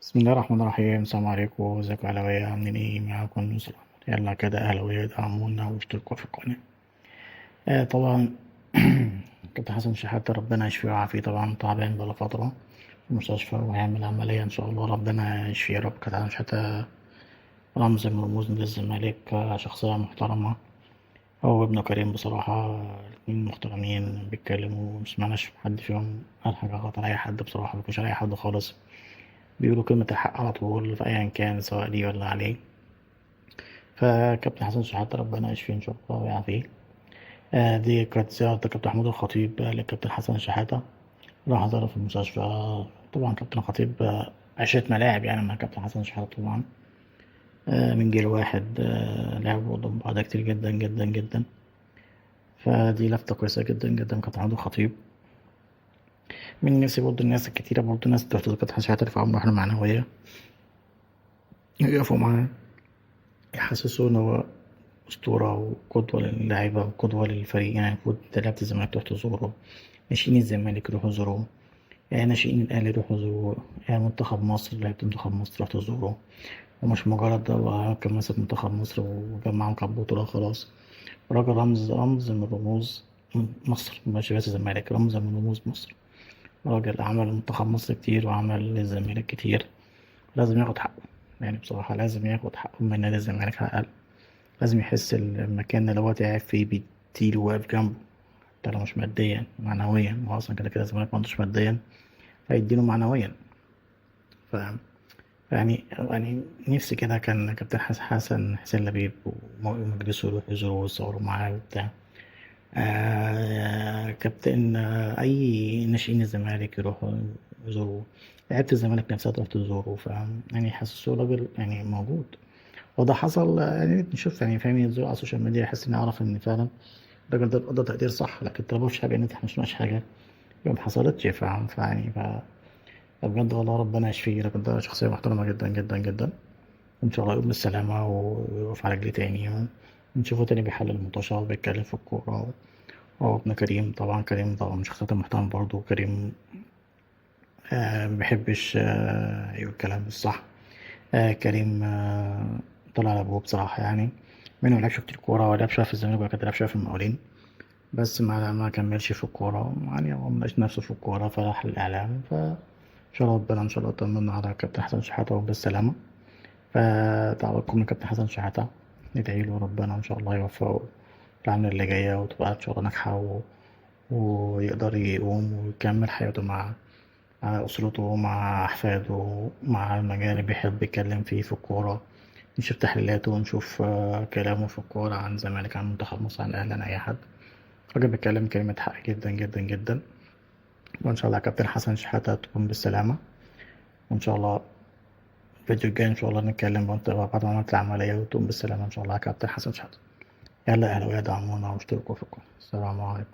بسم الله الرحمن الرحيم. السلام عليكم، ازيكم يا أهلاوية؟ عاملين ايه؟ معاكم نصر. يلا كده أهلاوية دعمونا واشتركوا في القناة. طبعا. كابتن حسن شحاتة ربنا يشفيه ويعافيه، طبعا تعبان بقاله فترة في المستشفى وهيعمل عملية إن شاء الله، ربنا يشفيه يا رب. كابتن حسن شحاتة رمز من رموز نادي الزمالك، شخصية محترمة. هو وابنه كريم بصراحة الاتنين محترمين، بيتكلموا مسمعناش حد فيهم قال حاجة غلط على أي حد بصراحة، مبيكونش على أي حد خالص. بيقولوا كلمة الحق على طول في أيا كان، سواء ليه ولا عليه. فكابتن حسن شحاتة ربنا يشفيه إن شاء الله ويعافيه. دي كانت زيارة كابتن محمود الخطيب لكابتن حسن شحاتة، راح زاره في المستشفى. طبعا كابتن الخطيب عشرة ملاعب يعني مع كابتن حسن شحاتة طبعا. من جيل واحد، لعبوا قدام بعض كتير جدا جدا جدا. فدي لفتة كويسة جدا جدا من كابتن محمود الخطيب. من نفسي برضه الناس الكتيرة، برضه ناس تحت كابتن حسن شحاتة يرفعوا روحنا معنوية، يقفوا معاه، يحسسوه إن هو أسطورة وقدوة للاعيبة وقدوة للفريق. يعني المفروض لعيبة الزمالك تروح تزوره، ناشئين الزمالك يروحوا يزوروه، ناشئين الأهلي يروحوا يزوروه، منتخب مصر لعيبة منتخب مصر تروح تزوره. ومش مجرد ده هو كان ماسك منتخب مصر وجمعهم كام بطولة خلاص. راجل رمز من رموز مصر، مش بس الزمالك، رمز من رموز مصر. راجل عمل منتخب مصر كتير وعمل للزمالك كتير، لازم ياخد حقه. يعني بصراحة لازم ياخد حقه من نادي الزمالك على الأقل. لازم يحس المكان اللي هو تعب فيه بيديله واقف جنبه، حتى لو مش ماديا، معنويا. هو أصلا كده كده الزمالك مقدرش ماديا، فيديله معنويا. ف يعني نفسي كده كان كابتن حسن حسين لبيب ومجلسه يروح يزوروا ويتصوروا معاه وبتاع. كابتن، أي ناشئين الزمالك يروحوا يزوروا، لعيبة الزمالك نفسها تروح تزوره. يعني يحسسوه راجل يعني موجود. وده حصل، يعني نشوف يعني فاهم، ينزلوا على السوشيال ميديا يحس إني أعرف إن فعلا الراجل ده ده تقدير صح. لكن طالما مفيش حاجة إن إحنا مشناش حاجة يبقى محصلتش. فبجد والله ربنا يشفيه. الراجل ده شخصية محترمة جدا جدا جدا، وإن شاء الله يقوم بالسلامة ويقف على رجليه تاني، ونشوفه تاني بيحلل المطوشة وبيتكلم في الكورة. هو ابن كريم طبعا، كريم طبعا من شخصيات محترمة برضه. كريم مبيحبش يقول كلام مش صح. كريم طلع على أبوه بصراحة يعني، منه ملعبش كتير كورة، ولعب شوية في الزمالك وبعد كده لعب شوية في المقاولين، بس ما كملش في الكورة. يعني هو ملقاش نفسه في الكورة فراح للإعلام. إن شاء الله ربنا إن شاء الله يطمنا على كابتن حسن شحاتة وبالسلامة. فدعواتكم من كابتن حسن شحاتة، ندعي له ربنا إن شاء الله يوفقه في العمل اللي جاية، وتبقى إن شاء الله ناجحة ويقدر يقوم ويكمل حياته مع أسرته، مع أحفاده، مع المجال اللي بيحب يتكلم فيه في الكورة. نشوف تحليلاته ونشوف كلامه في الكورة عن الزمالك، عن منتخب مصر، عن الأهلي، عن أي حد. راجل بيتكلم كلمة حق جدا جدا جدا. وإن شاء الله يا كابتن حسن شحاتة تكون بالسلامة. وإن شاء الله الفيديو الجاي إن شاء الله نتكلم وأنت بعد ما عملت العملية وتقوم بالسلامة إن شاء الله يا كابتن حسن شحاتة. يلا يا أهلاوية دعمونا واشتركوا في القناة. السلام عليكم.